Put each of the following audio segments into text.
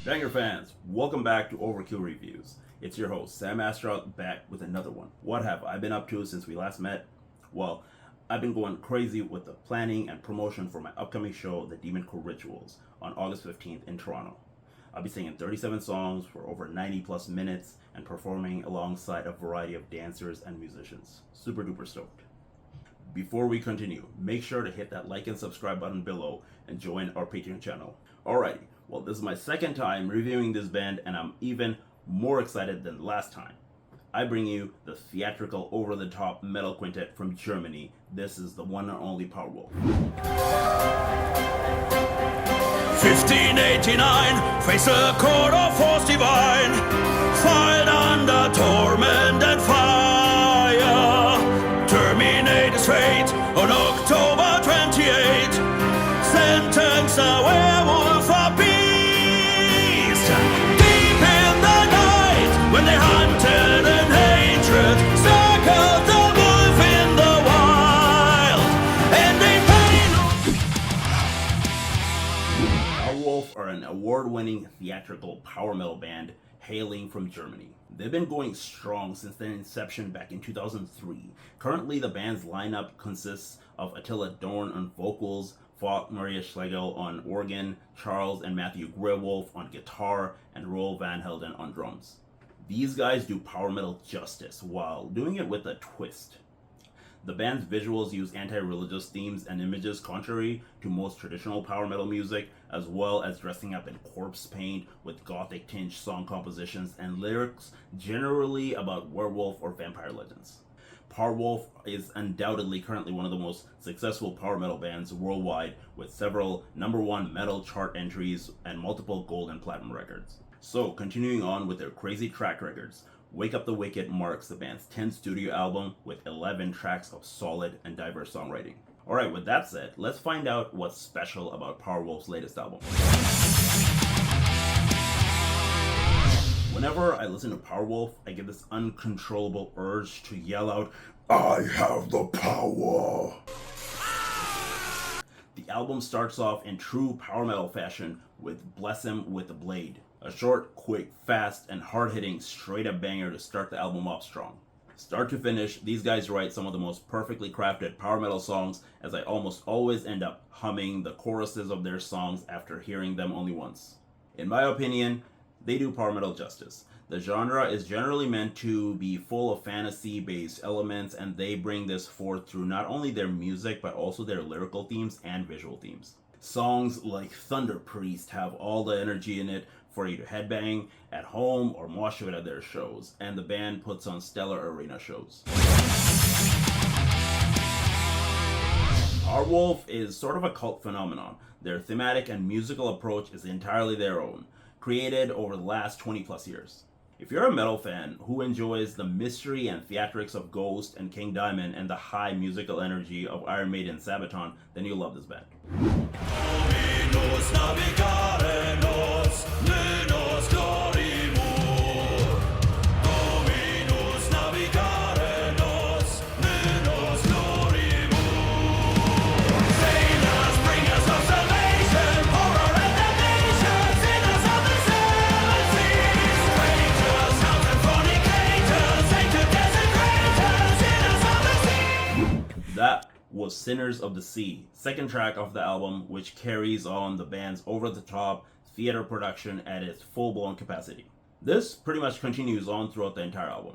Banger fans, welcome back to Overkill Reviews. It's your host, Sam Astrout, back with another one. What have I been up to since we last met? Well, I've been going crazy with the planning and promotion for my upcoming show, The Demon Core Rituals, on August 15th in Toronto. I'll be singing 37 songs for over 90 plus minutes and performing alongside a variety of dancers and musicians. Super duper stoked. Before we continue, make sure to hit that like and subscribe button below and join our Patreon channel. Alrighty, well, this is my second time reviewing this band and I'm even more excited than last time. I bring you the theatrical over-the-top metal quintet from Germany. This is the one and only POWERWOLF. 1589, face a court of force divine, filed under torment and fire. Terminate his fate on October 28. Sentence a werewolf a beast. Deep in the night, when they hunted in hatred, circled the wolf in the wild, and they POWERWOLF are an award-winning theatrical power metal band hailing from Germany. They've been going strong since their inception back in 2003. Currently, the band's lineup consists of Attila Dorn on vocals, Falk Maria Schlegel on organ, Charles and Matthew Grewolf on guitar, and Roel Van Helden on drums. These guys do power metal justice while doing it with a twist. The band's visuals use anti-religious themes and images contrary to most traditional power metal music, as well as dressing up in corpse paint with gothic tinged song compositions and lyrics generally about werewolf or vampire legends. POWERWOLF is undoubtedly currently one of the most successful power metal bands worldwide, with several #1 metal chart entries and multiple gold and platinum records. So, continuing on with their crazy track records, Wake Up the Wicked marks the band's 10th studio album with 11 tracks of solid and diverse songwriting. Alright, with that said, let's find out what's special about POWERWOLF's latest album. Whenever I listen to POWERWOLF, I get this uncontrollable urge to yell out, "I have the power!" The album starts off in true power metal fashion with Bless Him with a Blade. A short, quick, fast, and hard-hitting straight-up banger to start the album off strong. Start to finish, these guys write some of the most perfectly crafted power metal songs, as I almost always end up humming the choruses of their songs after hearing them only once. In my opinion, they do power metal justice. The genre is generally meant to be full of fantasy-based elements, and they bring this forth through not only their music, but also their lyrical themes and visual themes. Songs like Thunder Priest have all the energy in it for you to headbang at home or mosh it at their shows, and the band puts on stellar arena shows. POWERWOLF is sort of a cult phenomenon. Their thematic and musical approach is entirely their own, created over the last 20 plus years. If you're a metal fan who enjoys the mystery and theatrics of Ghost and King Diamond and the high musical energy of Iron Maiden and Sabaton, then you'll love this band. That was Sinners of the Sea, second track of the album, which carries on the band's over-the-top theater production at its full-blown capacity. This pretty much continues on throughout the entire album.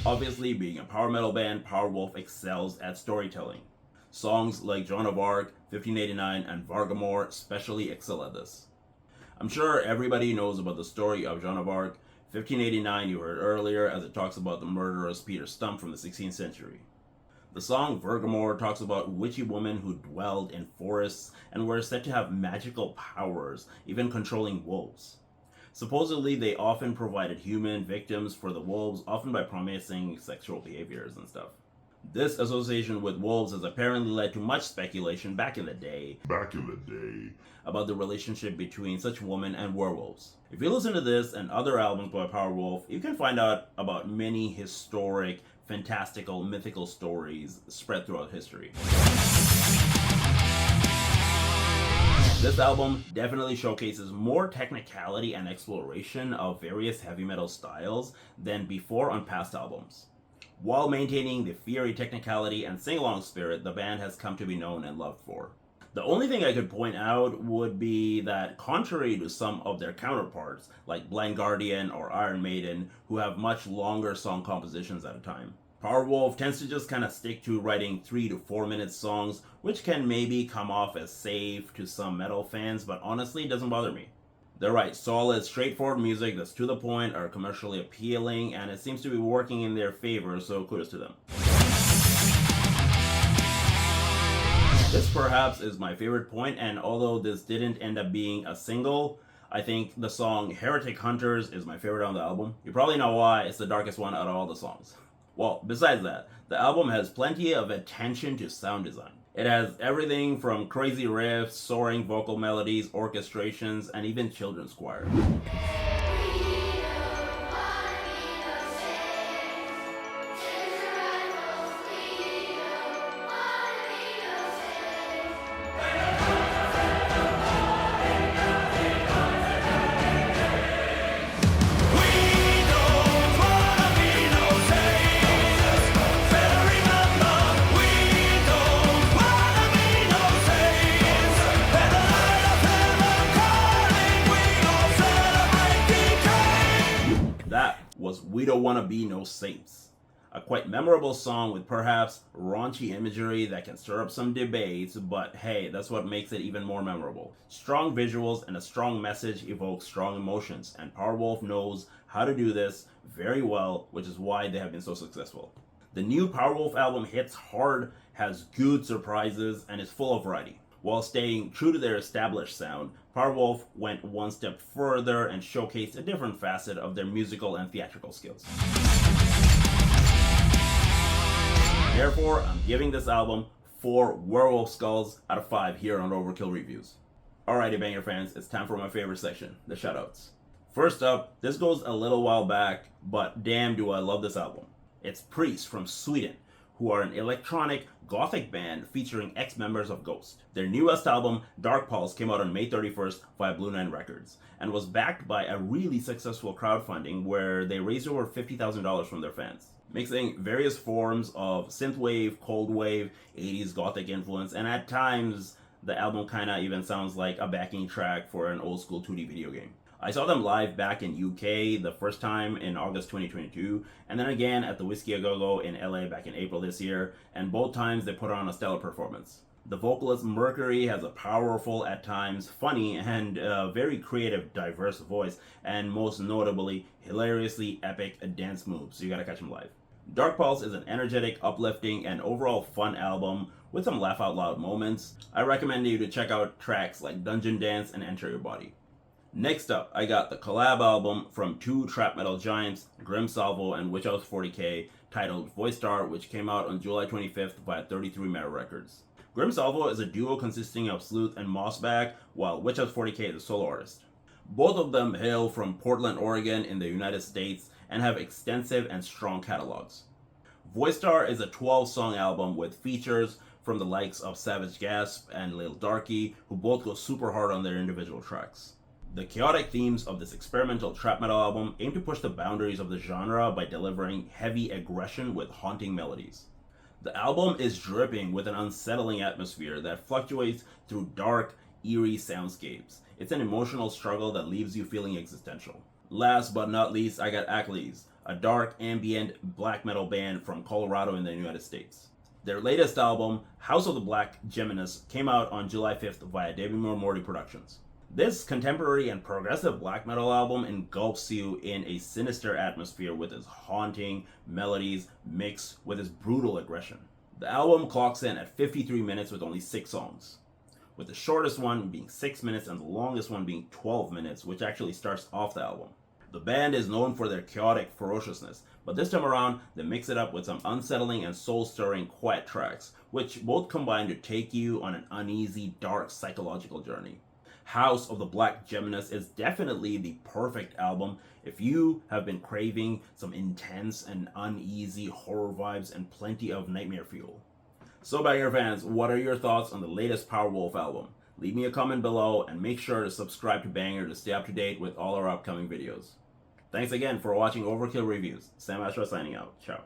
Obviously, being a power metal band, POWERWOLF excels at storytelling. Songs like Joan of Arc, 1589, and Vargamore especially excel at this. I'm sure everybody knows about the story of Joan of Arc. 1589 you heard earlier, as it talks about the murderous Peter Stump from the 16th century. The song Vargamore talks about witchy women who dwelled in forests and were said to have magical powers, even controlling wolves. Supposedly, they often provided human victims for the wolves, often by promising sexual behaviors and stuff. This association with wolves has apparently led to much speculation back in the day about the relationship between such women and werewolves. If you listen to this and other albums by POWERWOLF, you can find out about many historic, fantastical, mythical stories spread throughout history. This album definitely showcases more technicality and exploration of various heavy metal styles than before on past albums. While maintaining the fiery technicality and sing-along spirit the band has come to be known and loved for. The only thing I could point out would be that contrary to some of their counterparts, like Blind Guardian or Iron Maiden, who have much longer song compositions at a time, POWERWOLF tends to just kind of stick to writing 3 to 4 minute songs, which can maybe come off as safe to some metal fans, but honestly it doesn't bother me. They're right, solid, straightforward music that's to the point, are commercially appealing, and it seems to be working in their favor, so kudos to them. This perhaps is my favorite point, and although this didn't end up being a single, I think the song Heretic Hunters is my favorite on the album. You probably know why, it's the darkest one out of all the songs. Well, besides that, the album has plenty of attention to sound design. It has everything from crazy riffs, soaring vocal melodies, orchestrations, and even children's choir. Was We Don't Wanna Be No Saints, a quite memorable song with perhaps raunchy imagery that can stir up some debates, but hey, that's what makes it even more memorable. Strong visuals and a strong message evoke strong emotions, and POWERWOLF knows how to do this very well, which is why they have been so successful. The new POWERWOLF album hits hard, has good surprises, and is full of variety. While staying true to their established sound, POWERWOLF went one step further and showcased a different facet of their musical and theatrical skills. Therefore, I'm giving this album 4 werewolf skulls out of 5 here on Overkill Reviews. Alrighty, Banger fans, it's time for my favorite section, the shoutouts. First up, this goes a little while back, but damn do I love this album. It's Priest from Sweden, who are an electronic gothic band featuring ex-members of Ghost. Their newest album, Dark Pulse, came out on May 31st via Blue 9 Records and was backed by a really successful crowdfunding where they raised over $50,000 from their fans. Mixing various forms of synthwave, cold wave, 80s gothic influence, and at times the album kinda even sounds like a backing track for an old school 2D video game. I saw them live back in UK the first time in August 2022, and then again at the Whiskey A Go Go in LA back in April this year, and both times they put on a stellar performance. The vocalist Mercury has a powerful, at times funny, and very creative, diverse voice, and most notably, hilariously epic dance moves, so you gotta catch him live. Dark Pulse is an energetic, uplifting, and overall fun album with some laugh out loud moments. I recommend you to check out tracks like Dungeon Dance and Enter Your Body. Next up, I got the collab album from 2 trap metal giants, Grim Salvo and Witch House 40K, titled Voistar, which came out on July 25th via 33 Metal Records. Grim Salvo is a duo consisting of Sleuth and Mossback, while Witch House 40K is a solo artist. Both of them hail from Portland, Oregon in the United States and have extensive and strong catalogs. Voistar is a 12-song album with features from the likes of Savage Gasp and Lil Darky, who both go super hard on their individual tracks. The chaotic themes of this experimental trap metal album aim to push the boundaries of the genre by delivering heavy aggression with haunting melodies. The album is dripping with an unsettling atmosphere that fluctuates through dark, eerie soundscapes. It's an emotional struggle that leaves you feeling existential. Last but not least, I got Ackley's, a dark, ambient black metal band from Colorado in the United States. Their latest album, House of the Black Geminus, came out on July 5th via David Moore Morty Productions. This contemporary and progressive black metal album engulfs you in a sinister atmosphere with its haunting melodies mixed with its brutal aggression. The album clocks in at 53 minutes with only 6 songs, with the shortest one being 6 minutes and the longest one being 12 minutes, which actually starts off the album. The band is known for their chaotic ferociousness, but this time around they mix it up with some unsettling and soul-stirring quiet tracks, which both combine to take you on an uneasy, dark psychological journey. House of the Black Geminus is definitely the perfect album if you have been craving some intense and uneasy horror vibes and plenty of nightmare fuel. So Banger fans, what are your thoughts on the latest POWERWOLF album? Leave me a comment below and make sure to subscribe to Banger to stay up to date with all our upcoming videos. Thanks again for watching Overkill Reviews. Sam Astra signing out. Ciao.